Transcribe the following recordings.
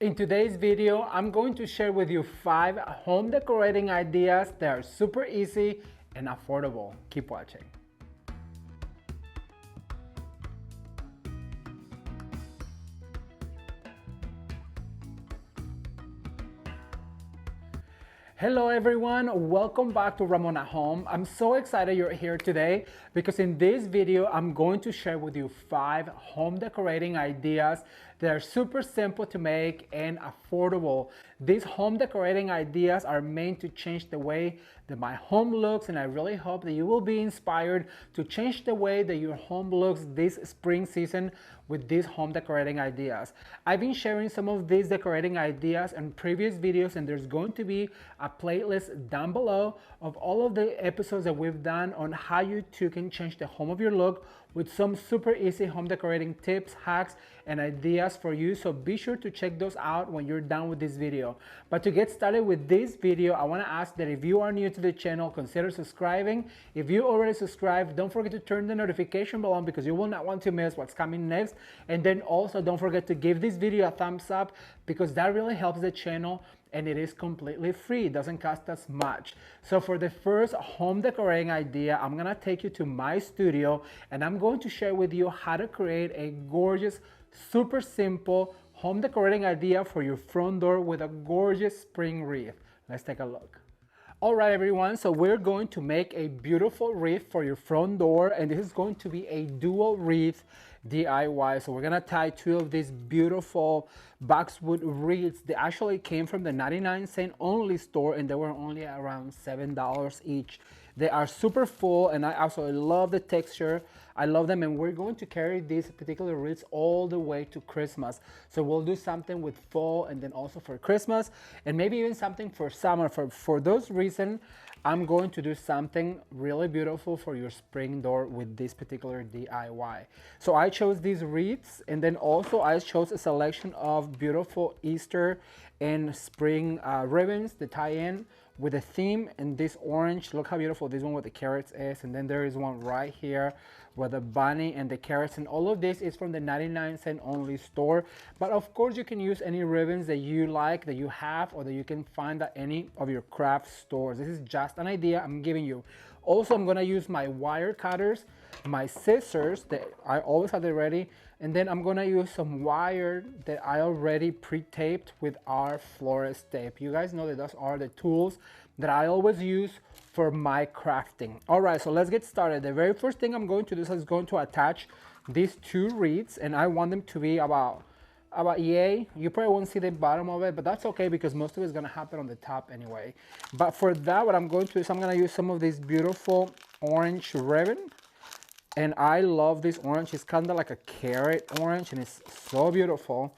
In today's video, I'm going to share with you 5 home decorating ideas that are super easy and affordable. Keep watching. Hello everyone, welcome back to Ramon at Home. I'm so excited you're here today because in this video I'm going to share with you 5 home decorating ideas that are super simple to make and affordable. These home decorating ideas are meant to change the way that my home looks, and I really hope that you will be inspired to change the way that your home looks this spring season with these home decorating ideas. I've been sharing some of these decorating ideas in previous videos, and there's going to be a playlist down below of all of the episodes that we've done on how you too can change the home of your look with some super easy home decorating tips, hacks, and ideas for you. So be sure to check those out when you're done with this video. But to get started with this video, I want to ask that if you are new to the channel, consider subscribing. If you already subscribed, don't forget to turn the notification bell on because you will not want to miss what's coming next. And then also don't forget to give this video a thumbs up because that really helps the channel, and it is completely free. It doesn't cost us much. So for the first home decorating idea, I'm gonna take you to my studio and I'm going to share with you how to create a gorgeous, super simple home decorating idea for your front door with a gorgeous spring wreath. Let's take a look. All right, everyone, so we're going to make a beautiful wreath for your front door, and this is going to be a dual wreath DIY. So we're gonna tie 2 of these beautiful boxwood wreaths. They actually came from the 99-cent only store, and they were only around $7 each. They are super full, and I absolutely love the texture. I love them, and we're going to carry these particular wreaths all the way to Christmas. So we'll do something with fall, and then also for Christmas, and maybe even something for summer. For those reasons, I'm going to do something really beautiful for your spring door with this particular DIY. So I chose these wreaths, and then also I chose a selection of beautiful Easter and spring ribbons to tie in with a theme in this orange. Look how beautiful this one with the carrots is, and then there is one right here with the bunny and the carrots, and all of this is from the 99-cent only store. But of course you can use any ribbons that you like, that you have, or that you can find at any of your craft stores. This is just an idea I'm giving you. Also, I'm gonna use my wire cutters, my scissors that I always have it ready, and then I'm gonna use some wire that I already pre-taped with our florist tape. You guys know that those are the tools that I always use for my crafting. All right, so let's get started. The very first thing I'm going to do is going to attach these 2 wreaths, and I want them to be about yay. You probably won't see the bottom of it, but that's okay because most of it is gonna happen on the top anyway. But for that, what I'm going to do is I'm gonna use some of this beautiful orange ribbon. And I love this orange. It's kind of like a carrot orange, and it's so beautiful.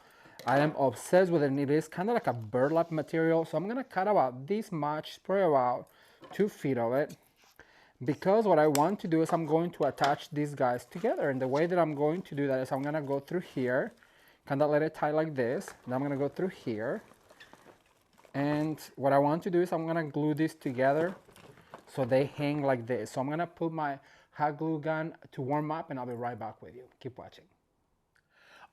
I am obsessed with it, and it is kind of like a burlap material. So I'm gonna cut about this much, probably about 2 feet of it, because what I want to do is I'm going to attach these guys together. And the way that I'm going to do that is I'm gonna go through here, kind of let it tie like this. Then I'm gonna go through here. And what I want to do is I'm gonna glue this together so they hang like this. So I'm gonna put my hot glue gun to warm up, and I'll be right back with you. Keep watching.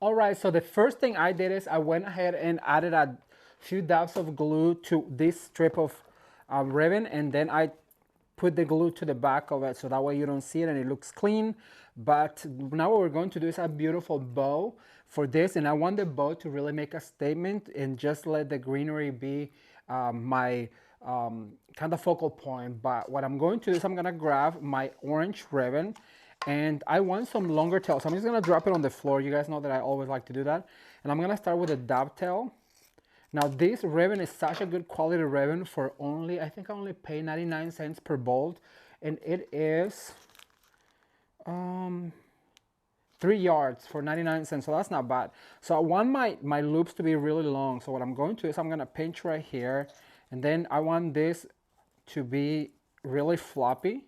All right, so the first thing I did is I went ahead and added a few dabs of glue to this strip of ribbon, and then I put the glue to the back of it so that way you don't see it and it looks clean. But now what we're going to do is a beautiful bow for this, and I want the bow to really make a statement and just let the greenery be my kind of focal point. But what I'm going to do is I'm gonna grab my orange ribbon, and I want some longer tail, so I'm just gonna drop it on the floor. You guys know that I always like to do that. And I'm gonna start with a dovetail. Now this ribbon is such a good quality ribbon for only, I think I only pay 99 cents per bolt, and it is 3 yards for 99 cents, so that's not bad. So I want my loops to be really long, so what I'm going to do is I'm gonna pinch right here, and then I want this to be really floppy.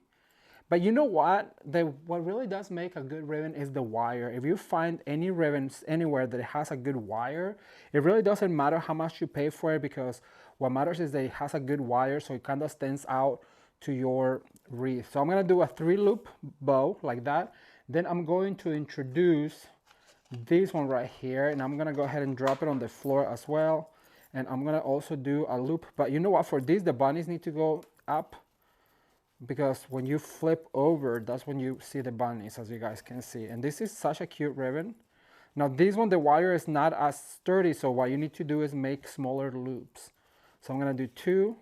But you know what? What really does make a good ribbon is the wire. If you find any ribbons anywhere that has a good wire, it really doesn't matter how much you pay for it, because what matters is that it has a good wire, so it kind of stands out to your wreath. So I'm gonna do a 3-loop bow like that. Then I'm going to introduce this one right here, and I'm gonna go ahead and drop it on the floor as well. And I'm gonna also do a loop, but you know what, for this the bunnies need to go up, because when you flip over, that's when you see the bunnies, as you guys can see. And this is such a cute ribbon. Now this one, the wire is not as sturdy, so what you need to do is make smaller loops. So I'm gonna do two.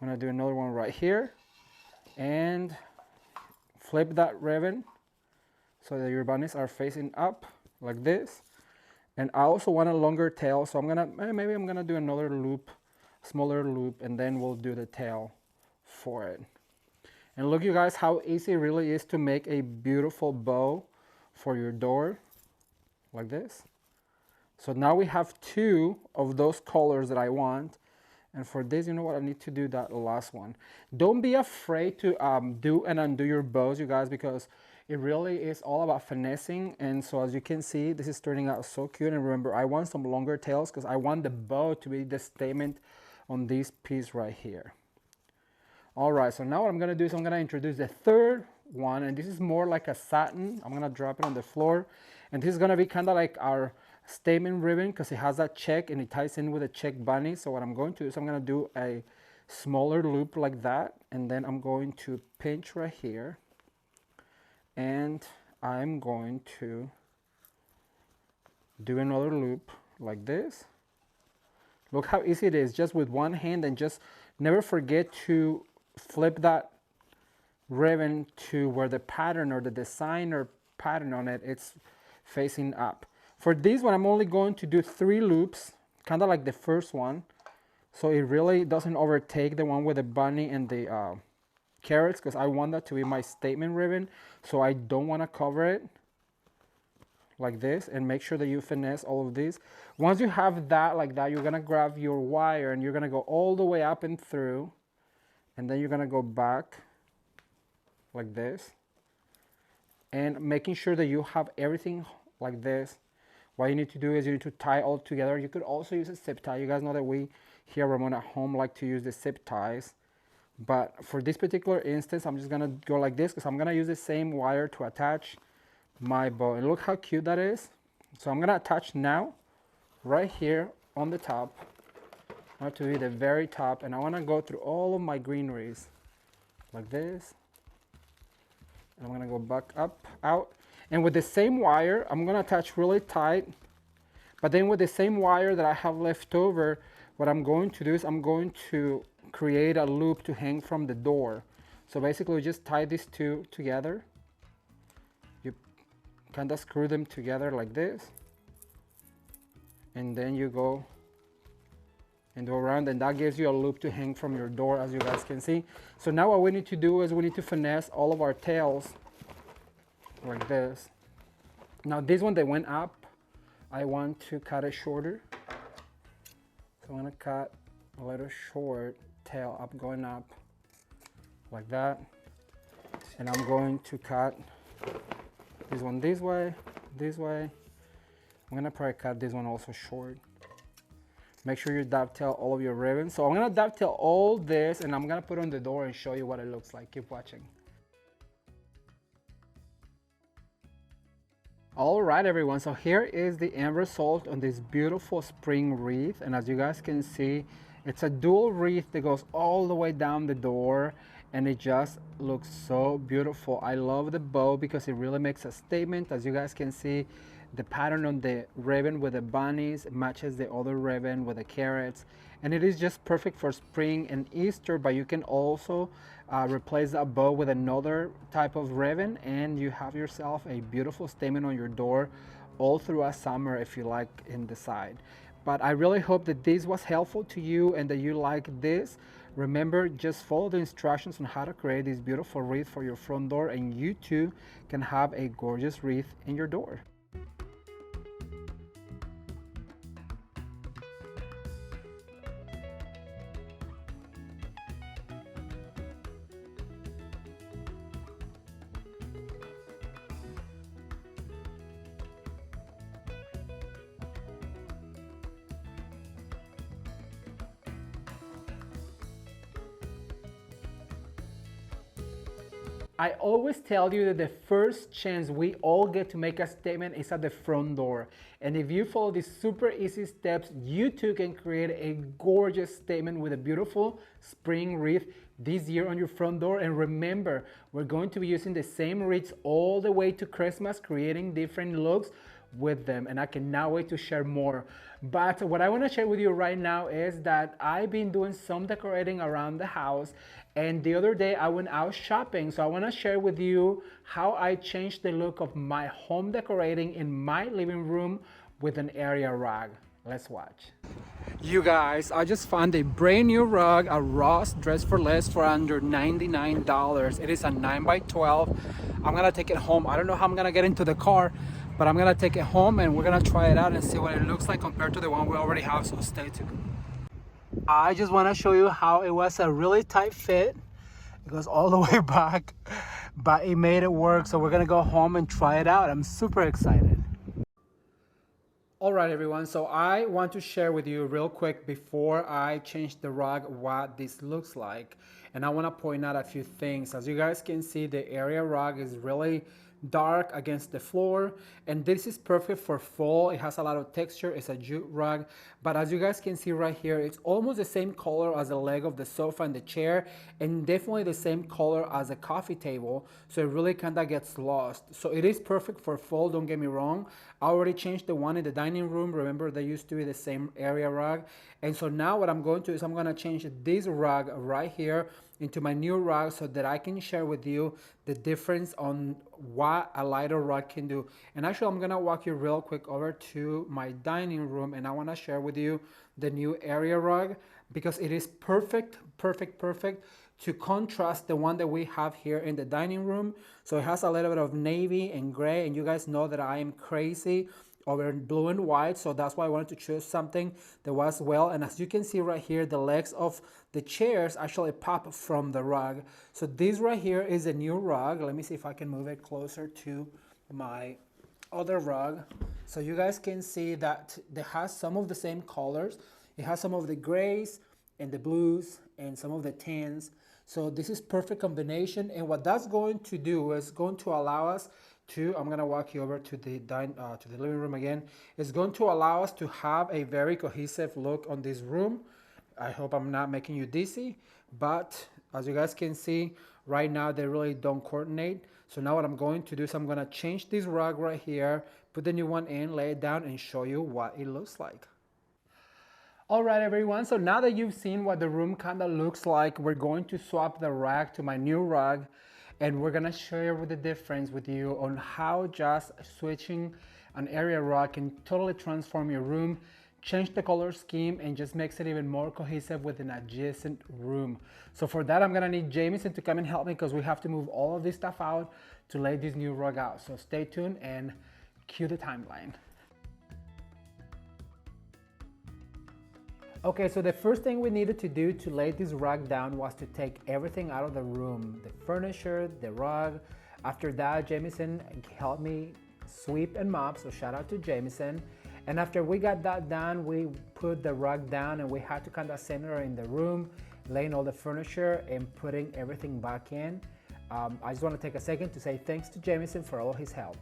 I'm gonna do another one right here, and flip that ribbon so that your bunnies are facing up like this. And I also want a longer tail, so maybe I'm gonna do another loop, smaller loop, and then we'll do the tail for it. And look, you guys, how easy it really is to make a beautiful bow for your door like this. So now we have two of those colors that I want. And for this, you know what, I need to do that last one. Don't be afraid to do and undo your bows, you guys, because it really is all about finessing. And so as you can see, this is turning out so cute. And remember, I want some longer tails because I want the bow to be the statement on this piece right here. All right, so now what I'm gonna do is I'm gonna introduce the third one, and this is more like a satin. I'm gonna drop it on the floor, and this is gonna be kind of like our statement ribbon because it has that check and it ties in with a check bunny. So what I'm going to do is I'm gonna do a smaller loop like that, and then I'm going to pinch right here, and I'm going to do another loop like this. Look how easy it is, just with one hand, and just never forget to flip that ribbon to where the pattern or the design or pattern on it, it's facing up. For this one, I'm only going to do 3 loops, kind of like the first one, so it really doesn't overtake the one with the bunny and the carrots, because I want that to be my statement ribbon, so I don't want to cover it like this. And make sure that you finesse all of these. Once you have that like that, you're gonna grab your wire and you're gonna go all the way up and through, and then you're gonna go back like this, and making sure that you have everything like this. What you need to do is you need to tie all together. You could also use a zip tie. You guys know that we here at Ramon at home like to use the zip ties, but for this particular instance, I'm just gonna go like this because I'm gonna use the same wire to attach my bow. And look how cute that is. So I'm gonna attach now right here on the top. I want to be the very top, and I want to go through all of my greeneries like this, and I'm gonna go back up, out, and with the same wire I'm gonna attach really tight. But then with the same wire that I have left over, what I'm going to do is I'm going to create a loop to hang from the door. So basically we just tie these two together. You kind of screw them together like this, and then you go and go around, and that gives you a loop to hang from your door, as you guys can see. So now what we need to do is we need to finesse all of our tails like this. Now this one, they went up, I want to cut it shorter, so I'm gonna cut a little short tail up, going up like that. And I'm going to cut this one this way, I'm gonna probably cut this one also short. Make sure you dovetail all of your ribbons. So I'm gonna dovetail all this, and I'm gonna put it on the door and show you what it looks like. Keep watching. All right, everyone, so here is the end result on this beautiful spring wreath. And as you guys can see, it's a dual wreath that goes all the way down the door, and it just looks so beautiful. I love the bow because it really makes a statement. As you guys can see, the pattern on the ribbon with the bunnies matches the other ribbon with the carrots, and it is just perfect for spring and Easter. But you can also replace that bow with another type of ribbon, and you have yourself a beautiful statement on your door all throughout summer if you like in the side. But I really hope that this was helpful to you and that you like this. Remember, just follow the instructions on how to create this beautiful wreath for your front door, and you too can have a gorgeous wreath in your door. I always tell you that the first chance we all get to make a statement is at the front door. And if you follow these super easy steps, you too can create a gorgeous statement with a beautiful spring wreath this year on your front door. And remember, we're going to be using the same wreaths all the way to Christmas, creating different looks with them, and I cannot wait to share more. But what I want to share with you right now is that I've been doing some decorating around the house, and the other day I went out shopping, so I want to share with you how I changed the look of my home decorating in my living room with an area rug. Let's watch. You guys, I just found a brand new rug, a Ross Dress for Less for under $99. It is a 9x12. I'm gonna take it home. I don't know how I'm gonna get into the car, but I'm gonna take it home and we're gonna try it out and see what it looks like compared to the one we already have, so stay tuned. I just wanna show you how it was a really tight fit. It goes all the way back, but it made it work, so we're gonna go home and try it out. I'm super excited. All right, everyone, so I want to share with you real quick before I change the rug what this looks like. And I want to point out a few things. As you guys can see, the area rug is really dark against the floor, and this is perfect for fall. It has a lot of texture. It's a jute rug, but as you guys can see right here, it's almost the same color as the leg of the sofa and the chair, and definitely the same color as a coffee table, so it really kind of gets lost. So it is perfect for fall, don't get me wrong. I already changed the one in the dining room. Remember, they used to be the same area rug, and so now what I'm going to do is I'm going to change this rug right here into my new rug so that I can share with you the difference on what a lighter rug can do. And actually, I'm gonna walk you real quick over to my dining room, and I wanna share with you the new area rug because it is perfect to contrast the one that we have here in the dining room. So it has a little bit of navy and gray, and you guys know that I am crazy over blue and white, so that's why I wanted to choose something that was well. And as you can see right here, the legs of the chairs actually pop from the rug. So this right here is a new rug. Let me see if I can move it closer to my other rug, so you guys can see that it has some of the same colors. It has some of the grays and the blues and some of the tans. So this is perfect combination, and what that's going to do is going to allow us to, I'm gonna walk you over to the living room again. It's going to allow us to have a very cohesive look on this room. I hope I'm not making you dizzy, but as you guys can see, right now they really don't coordinate. So now what I'm going to do is I'm gonna change this rug right here, put the new one in, lay it down, and show you what it looks like. All right, everyone, so now that you've seen what the room kind of looks like, we're going to swap the rug to my new rug, and we're gonna share with the difference with you on how just switching an area rug can totally transform your room, change the color scheme, and just makes it even more cohesive with an adjacent room. So for that, I'm gonna need Jameson to come and help me because we have to move all of this stuff out to lay this new rug out. So stay tuned and cue the timeline. Okay, so the first thing we needed to do to lay this rug down was to take everything out of the room, the furniture, the rug. After that, Jameson helped me sweep and mop, so shout out to Jameson. And after we got that done, we put the rug down and we had to kind of center in the room, laying all the furniture and putting everything back in. I just want to take a second to say thanks to Jameson for all his help.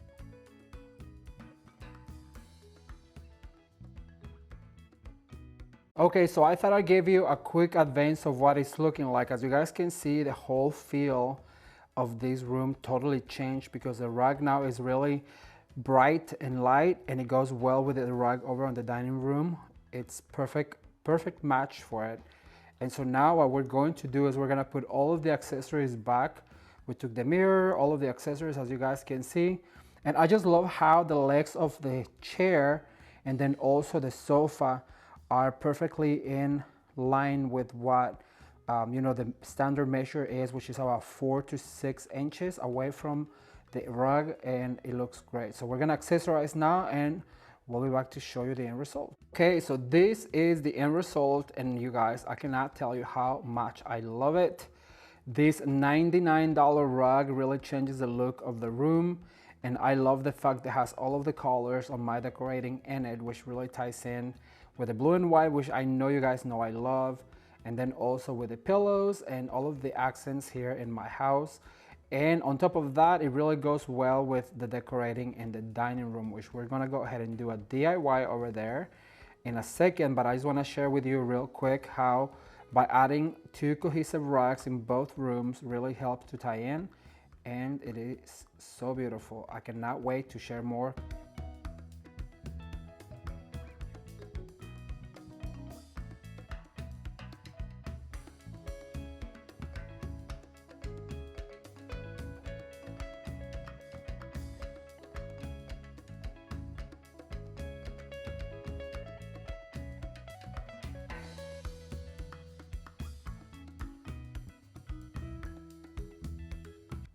Okay, so I thought I'd give you a quick advance of what it's looking like. As you guys can see, the whole feel of this room totally changed because the rug now is really bright and light, and it goes well with the rug over on the dining room. It's perfect match for it. And so now what we're going to do is we're gonna put all of the accessories back. We took the mirror, all of the accessories, as you guys can see. And I just love how the legs of the chair and then also the sofa are perfectly in line with what the standard measure is, which is about 4 to 6 inches away from the rug, and it looks great. So we're gonna accessorize now and we'll be back to show you the end result. Okay, so this is the end result, and you guys, I cannot tell you how much I love it. This $99 rug really changes the look of the room, and I love the fact that it has all of the colors on my decorating in it, which really ties in with the blue and white, which I know you guys know I love, and then also with the pillows and all of the accents here in my house. And on top of that, it really goes well with the decorating in the dining room, which we're gonna go ahead and do a DIY over there in a second. But I just wanna share with you real quick how by adding two cohesive racks in both rooms really helps to tie in. And it is so beautiful. I cannot wait to share more.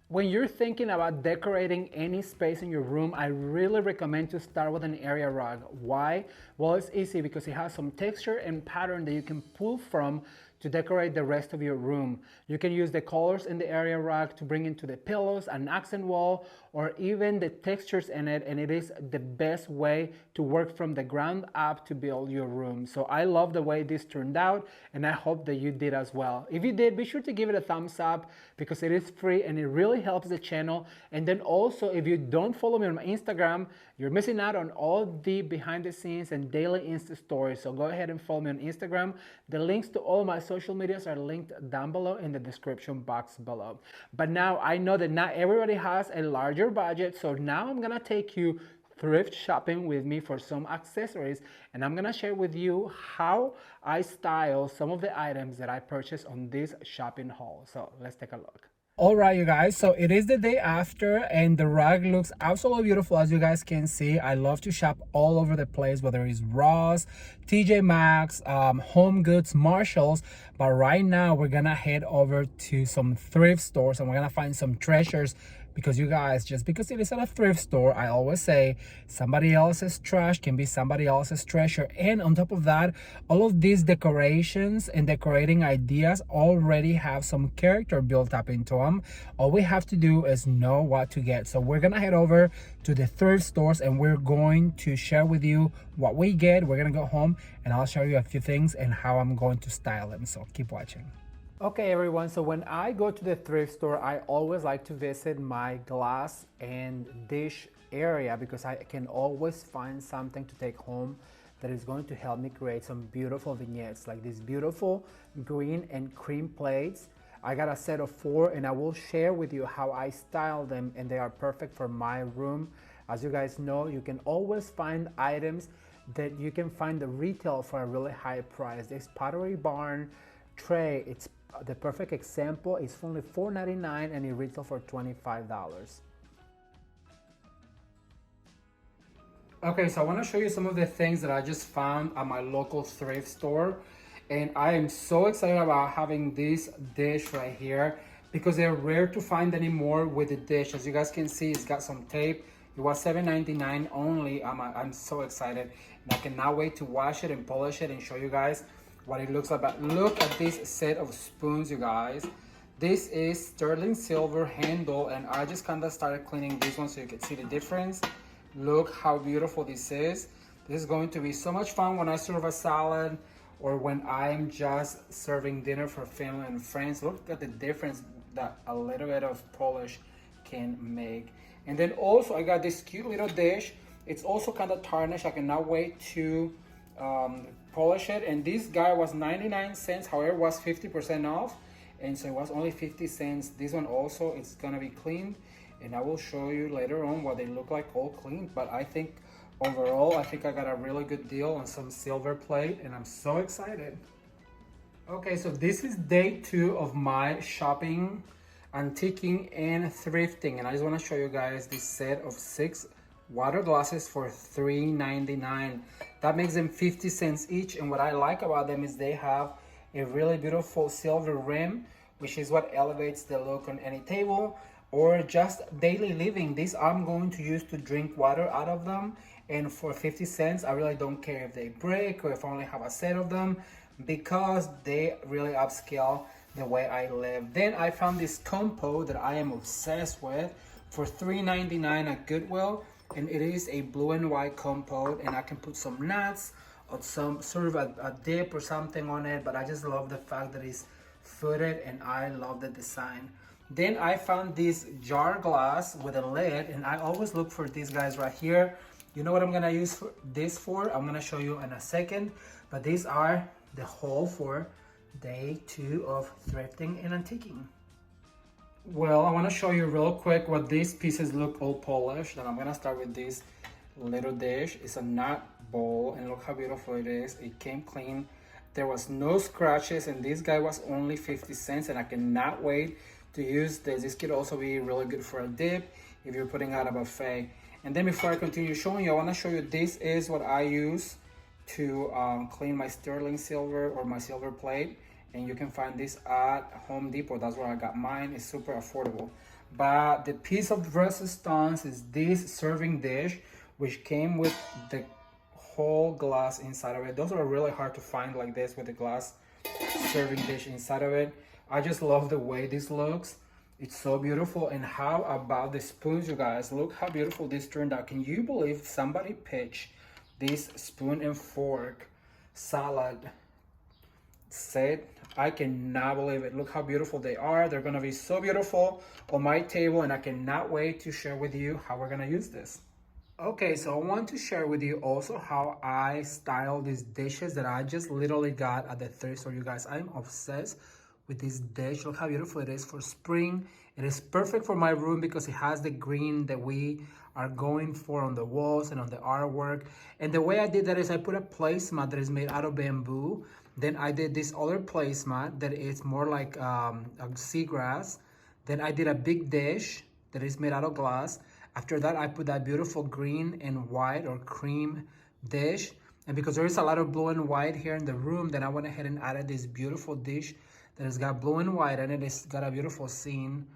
When you're thinking about decorating any space in your room, I really recommend to start with an area rug. Why? Well, it's easy because it has some texture and pattern that you can pull from to decorate the rest of your room. You can use the colors in the area rug to bring into the pillows, an accent wall, or even the textures in it, and it is the best way to work from the ground up to build your room. So I love the way this turned out, and I hope that you did as well. If you did, be sure to give it a thumbs up because it is free and it really helps the channel. And then also, if you don't follow me on my Instagram, you're missing out on all the behind the scenes and daily Insta stories. So go ahead and follow me on Instagram. The links to all my social medias are linked down below in the description box below. But now I know that not everybody has a larger budget, so now I'm gonna take you thrift shopping with me for some accessories, and I'm gonna share with you how I style some of the items that I purchased on this shopping haul. So let's take a look. All right, you guys, so it is the day after and the rug looks absolutely beautiful. As you guys can see, I love to shop all over the place, whether it's Ross, TJ Maxx, Home Goods, Marshalls. But right now we're gonna head over to some thrift stores and we're gonna find some treasures, because you guys, just because it is at a thrift store, I always say somebody else's trash can be somebody else's treasure. And on top of that, all of these decorations and decorating ideas already have some character built up into them. All we have to do is know what to get. So we're gonna head over to the thrift stores and we're going to share with you what we get. We're gonna go home and I'll show you a few things and how I'm going to style them. So keep watching. Okay everyone, so when I go to the thrift store, I always like to visit my glass and dish area because I can always find something to take home that is going to help me create some beautiful vignettes, like these beautiful green and cream plates. I got a set of 4 and I will share with you how I style them, and they are perfect for my room. As you guys know, you can always find items that you can find the retail for a really high price. This Pottery Barn tray, it's the perfect example. It's only $4.99 and it retails for $25. Okay, so I want to show you some of the things that I just found at my local thrift store, and I am so excited about having this dish right here because they're rare to find anymore with the dish. As you guys can see, it's got some tape. It was $7.99 only. I'm so excited and I cannot wait to wash it and polish it and show you guys what it looks like. But look at this set of spoons, you guys. This is sterling silver handle, and I just kind of started cleaning this one so you can see the difference. Look how beautiful this is. This is going to be so much fun when I serve a salad or when I'm just serving dinner for family and friends. Look at the difference that a little bit of polish can make. And then also I got this cute little dish. It's also kind of tarnished. I cannot wait to polish it, and this guy was 99 cents, however it was 50% off, and so it was only 50 cents. This one also is gonna be cleaned, and I will show you later on what they look like all cleaned. But I think overall, I think I got a really good deal on some silver plate, and I'm so excited. Okay, so this is day 2 of my shopping, antiquing, and thrifting, and I just want to show you guys this set of 6 water glasses for $3.99. That makes them 50 cents each, and what I like about them is they have a really beautiful silver rim, which is what elevates the look on any table or just daily living. These I'm going to use to drink water out of them, and for 50 cents I really don't care if they break or if I only have a set of them, because they really upscale the way I live. Then I found this compo that I am obsessed with for $3.99 at Goodwill, and it is a blue and white compote, and I can put some nuts or some sort of a dip or something on it. But I just love the fact that it's footed, and I love the design. Then I found this jar glass with a lid, and I always look for these guys right here. You know what I'm gonna use this for? I'm gonna show you in a second, but these are the haul for day 2 of thrifting and antiquing. Well, I want to show you real quick what these pieces look all polished, and I'm gonna start with this little dish. It's a nut bowl, and look how beautiful it is. It came clean. There was no scratches, and this guy was only 50 cents, and I cannot wait to use this. This could also be really good for a dip if you're putting out a buffet. And then before I continue showing you, I want to show you this is what I use to clean my sterling silver or my silver plate. And you can find this at Home Depot. That's where I got mine. It's super affordable. But the piece of resistance is this serving dish, which came with the whole glass inside of it. Those are really hard to find like this with the glass serving dish inside of it. I just love the way this looks. It's so beautiful. And how about the spoons, you guys? Look how beautiful this turned out. Can you believe somebody pitched this spoon and fork salad set? I cannot believe it. Look how beautiful they are. They're gonna be so beautiful on my table, and I cannot wait to share with you how we're gonna use this. Okay, so I want to share with you also how I style these dishes that I just literally got at the thrift store, you guys. I'm obsessed with this dish. Look how beautiful it is for spring. It is perfect for my room because it has the green that we are going for on the walls and on the artwork. And the way I did that is I put a placemat that is made out of bamboo. Then I did this other placemat that is more like a seagrass. Then I did a big dish that is made out of glass. After that, I put that beautiful green and white or cream dish. And because there is a lot of blue and white here in the room, then I went ahead and added this beautiful dish that has got blue and white, and it's got a beautiful scene.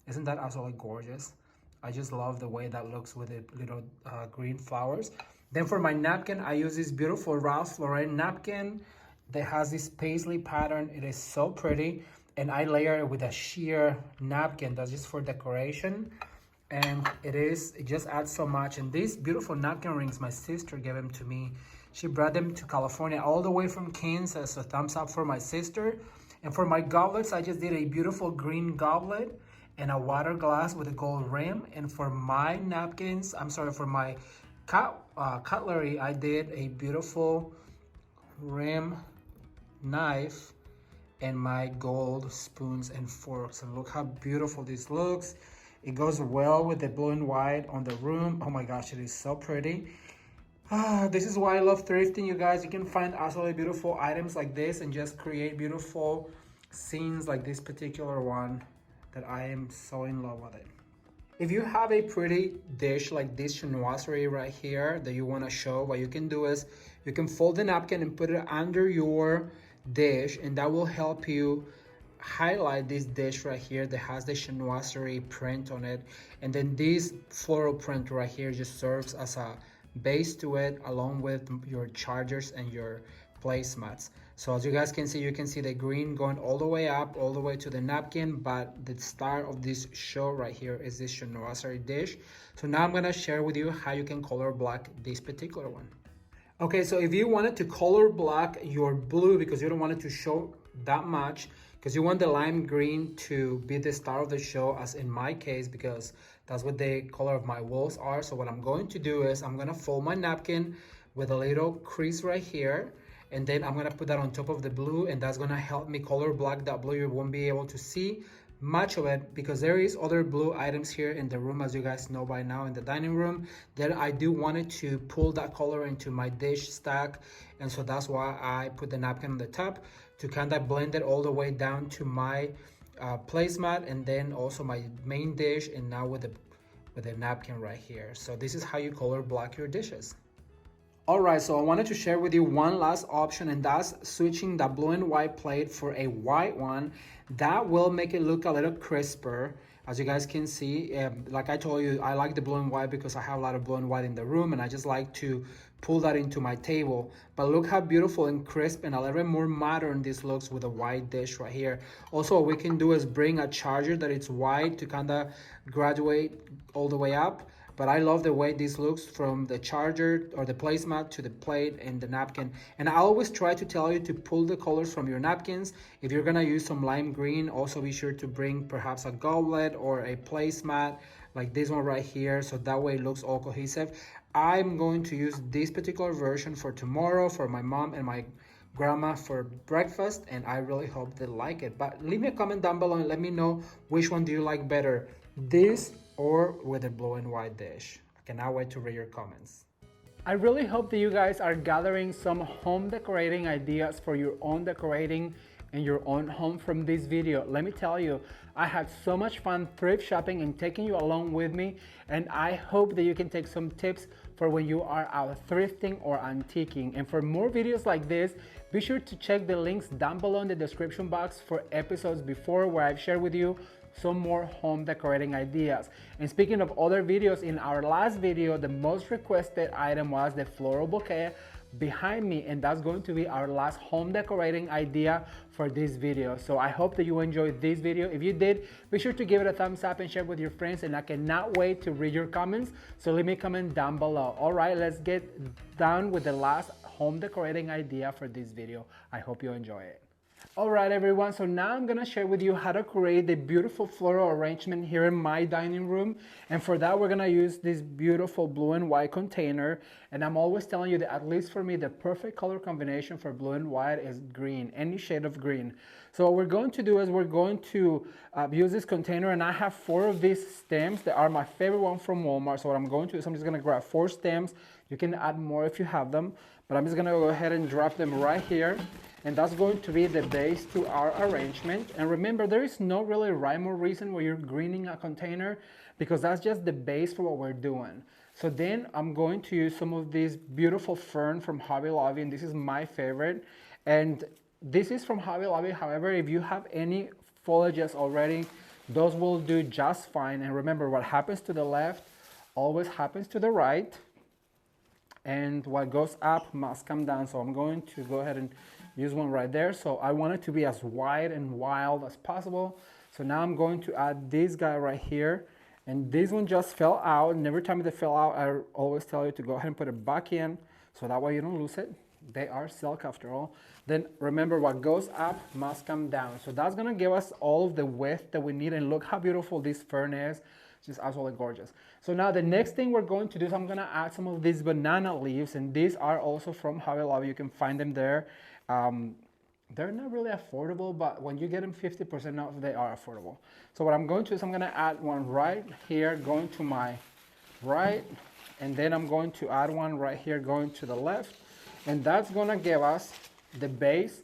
Isn't that absolutely gorgeous? I just love the way that looks with the little green flowers. Then for my napkin, I use this beautiful Ralph Lauren napkin that has this paisley pattern. It is so pretty. And I layer it with a sheer napkin that's just for decoration. And it just adds so much. And these beautiful napkin rings, my sister gave them to me. She brought them to California all the way from Kansas. So thumbs up for my sister. And for my goblets, I just did a beautiful green goblet and a water glass with a gold rim. And for my napkins, for my cutlery, I did a beautiful rim knife and my gold spoons and forks. And look how beautiful this looks. It goes well with the blue and white on the room. Oh my gosh, it is so pretty. This is why I love thrifting, you guys. You can find absolutely beautiful items like this and just create beautiful scenes like this particular one that I am so in love with it. If you have a pretty dish like this chinoiserie right here that you want to show, what you can do is you can fold the napkin and put it under your dish, and that will help you highlight this dish right here that has the chinoiserie print on it. And then this floral print right here just serves as a base to it, along with your chargers and your placemats. So as you guys can see, you can see the green going all the way up, all the way to the napkin, but the star of this show right here is this chinoiserie dish. So now I'm gonna share with you how you can color black this particular one. Okay, so if you wanted to color black your blue because you don't want it to show that much, because you want the lime green to be the star of the show, as in my case, because that's what the color of my walls are. So what I'm going to do is I'm gonna fold my napkin with a little crease right here, and then I'm gonna put that on top of the blue, and that's gonna help me color black that blue. You won't be able to see much of it because there is other blue items here in the room, as you guys know by now, in the dining room. Then I do wanted to pull that color into my dish stack, and so that's why I put the napkin on the top to kind of blend it all the way down to my placemat, and then also my main dish, and now with the napkin right here. So this is how you color black your dishes. All right, so I wanted to share with you one last option, and that's switching the blue and white plate for a white one. That will make it look a little crisper. As you guys can see, like I told you, I like the blue and white because I have a lot of blue and white in the room, and I just like to pull that into my table. But look how beautiful and crisp and a little bit more modern this looks with a white dish right here. Also, what we can do is bring a charger that it's white to kind of graduate all the way up. but I love the way this looks from the charger or the placemat to the plate and the napkin. And I always try to tell you to pull the colors from your napkins. If you're gonna use some lime green, also be sure to bring perhaps a goblet or a placemat like this one right here, so that way it looks all cohesive. I'm going to use this particular version for tomorrow for my mom and my grandma for breakfast, and I really hope they like it. But leave me a comment down below and let me know which one do you like better, this or with a blue and white dish. I cannot wait to read your comments. I really hope that you guys are gathering some home decorating ideas for your own decorating in your own home from this video. Let me tell you, I had so much fun thrift shopping and taking you along with me, and I hope that you can take some tips for when you are out thrifting or antiquing. And for more videos like this, be sure to check the links down below in the description box for episodes before where I've shared with you some more home decorating ideas. And speaking of other videos, in our last video, the most requested item was the floral bouquet behind me, and that's going to be our last home decorating idea for this video. So I hope that you enjoyed this video. If you did, be sure to give it a thumbs up and share with your friends, and I cannot wait to read your comments, so leave me a comment down below. All right, let's get down with the last home decorating idea for this video. I hope you enjoy it. All right, everyone, so now I'm gonna share with you how to create the beautiful floral arrangement here in my dining room. And for that, we're gonna use this beautiful blue and white container. And I'm always telling you that, at least for me, the perfect color combination for blue and white is green, any shade of green. So what we're going to do is we're going to use this container, and I have 4 of these stems that are my favorite one from Walmart. So what I'm going to do is I'm just gonna grab 4 stems. You can add more if you have them, but I'm just gonna go ahead and drop them right here. And that's going to be the base to our arrangement. And remember, there is no really rhyme or reason where you're greening a container, because that's just the base for what we're doing. So then I'm going to use some of this beautiful fern from Hobby Lobby, and this is my favorite. And this is from Hobby Lobby. However, if you have any foliages already, those will do just fine. And remember, what happens to the left always happens to the right. And what goes up must come down. So I'm going to go ahead and use one right there. So I want it to be as wide and wild as possible. So now I'm going to add this guy right here. And this one just fell out. And every time they fell out, I always tell you to go ahead and put it back in, so that way you don't lose it. They are silk after all. Then remember, what goes up must come down. So that's gonna give us all of the width that we need. And look how beautiful this fern is. Just absolutely gorgeous. So now the next thing we're going to do is I'm gonna add some of these banana leaves, and these are also from Hobby Lobby. You can find them there. They're not really affordable, but when you get them 50% off, they are affordable. So what I'm going to do is I'm gonna add one right here, going to my right, and then I'm going to add one right here, going to the left, and that's gonna give us the base.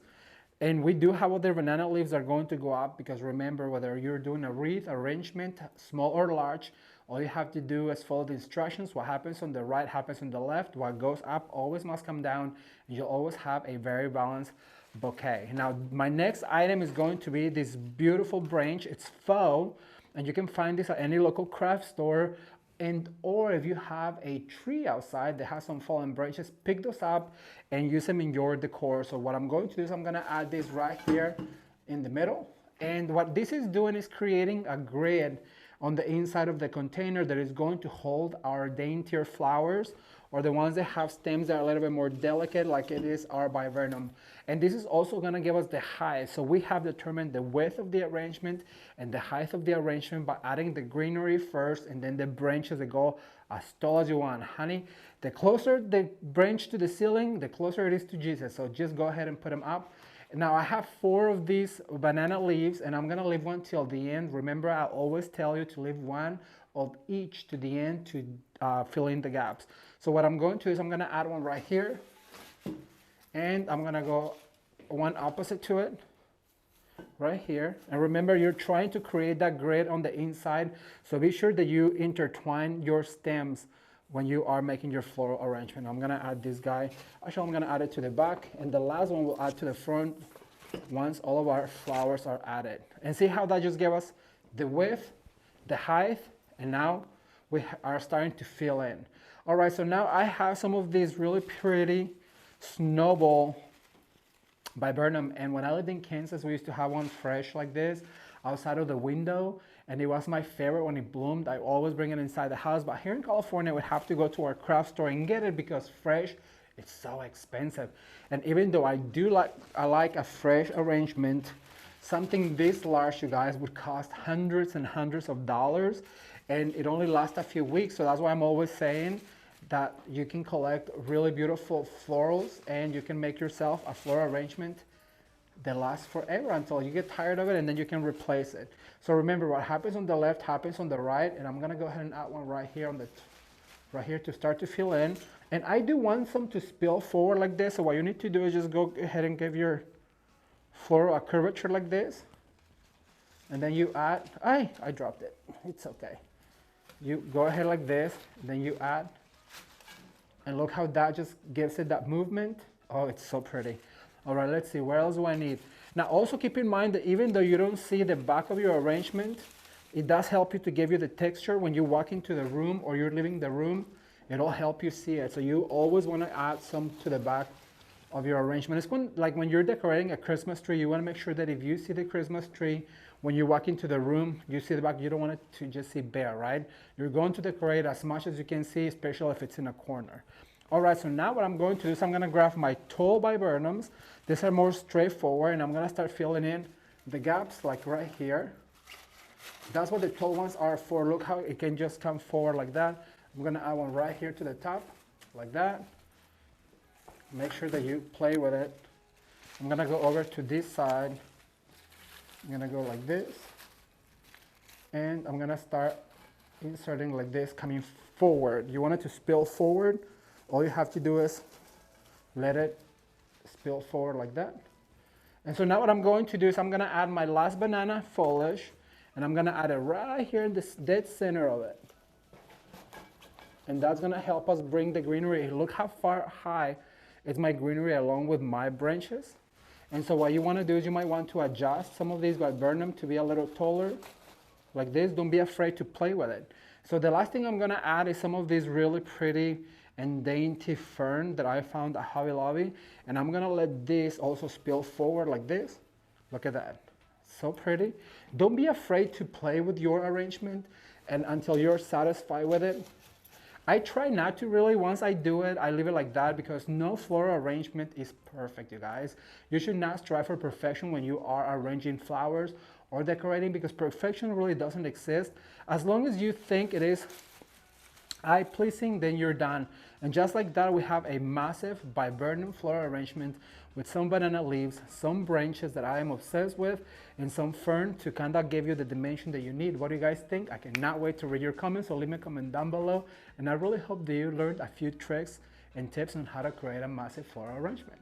And we do have other banana leaves are going to go up, because remember, whether you're doing a wreath arrangement, small or large, all you have to do is follow the instructions. What happens on the right happens on the left. What goes up always must come down, and you'll always have a very balanced bouquet. Now, my next item is going to be this beautiful branch. It's faux, and you can find this at any local craft store. And or if you have a tree outside that has some fallen branches, pick those up and use them in your decor. So what I'm going to do is I'm gonna add this right here in the middle. And what this is doing is creating a grid on the inside of the container that is going to hold our daintier flowers, or the ones that have stems that are a little bit more delicate, like it is our viburnum. And this is also gonna give us the height. So we have determined the width of the arrangement and the height of the arrangement by adding the greenery first, and then the branches that go as tall as you want. Honey, the closer the branch to the ceiling, the closer it is to Jesus. So just go ahead and put them up. Now I have 4 of these banana leaves, and I'm gonna leave one till the end. Remember, I always tell you to leave one of each to the end to fill in the gaps. So what I'm going to do is I'm gonna add one right here, and I'm gonna go one opposite to it, right here. And remember, you're trying to create that grid on the inside, so be sure that you intertwine your stems when you are making your floral arrangement. I'm gonna add this guy. Actually, I'm gonna add it to the back, and the last one we'll add to the front once all of our flowers are added. And see how that just gave us the width, the height, and now we are starting to fill in. All right, so now I have some of these really pretty snowball viburnum, and when I lived in Kansas, we used to have one fresh like this. outside of the window, and it was my favorite when it bloomed. I always bring it inside the house, but here in California, we have to go to our craft store and get it because fresh, it's so expensive. And even though I like a fresh arrangement, something this large, you guys, would cost hundreds and hundreds of dollars, and it only lasts a few weeks. So that's why I'm always saying that you can collect really beautiful florals and you can make yourself a floral arrangement that lasts forever until you get tired of it, and then you can replace it. So remember, what happens on the left happens on the right, and I'm gonna go ahead and add one right here right here to start to fill in. And I do want some to spill forward like this, so what you need to do is just go ahead and give your floral a curvature like this, and then you add, I dropped it, it's okay. You go ahead like this, then you add, and look how that just gives it that movement. Oh, it's so pretty. All right, let's see, where else do I need? Now also keep in mind that even though you don't see the back of your arrangement, it does help you to give you the texture when you walk into the room or you're leaving the room. It'll help you see it. So you always want to add some to the back of your arrangement. It's like when you're decorating a Christmas tree, you want to make sure that if you see the Christmas tree, when you walk into the room, you see the back, you don't want it to just see bare, right? You're going to decorate as much as you can see, especially if it's in a corner. All right, so now what I'm going to do is I'm gonna grab my tall viburnums. These are more straightforward, and I'm gonna start filling in the gaps like right here. That's what the tall ones are for. Look how it can just come forward like that. I'm gonna add one right here to the top, like that. Make sure that you play with it. I'm gonna go over to this side. I'm gonna go like this. And I'm gonna start inserting like this, coming forward. You want it to spill forward. All you have to do is let it spill forward like that. And so now what I'm going to do is I'm gonna add my last banana foliage, and I'm gonna add it right here in this dead center of it. And that's gonna help us bring the greenery. Look how far high is my greenery along with my branches. And so what you wanna do is you might want to adjust some of these viburnum to be a little taller, like this. Don't be afraid to play with it. So the last thing I'm gonna add is some of these really pretty and dainty fern that I found at Hobby Lobby. And I'm gonna let this also spill forward like this. Look at that, so pretty. Don't be afraid to play with your arrangement and until you're satisfied with it. I try not to really, once I do it, I leave it like that because no floral arrangement is perfect, you guys. You should not strive for perfection when you are arranging flowers or decorating because perfection really doesn't exist. As long as you think it is eye-pleasing, then you're done. And just like that, we have a massive viburnum floral arrangement with some banana leaves, some branches that I am obsessed with, and some fern to kind of give you the dimension that you need. What do you guys think? I cannot wait to read your comments, so leave me a comment down below. And I really hope that you learned a few tricks and tips on how to create a massive floral arrangement.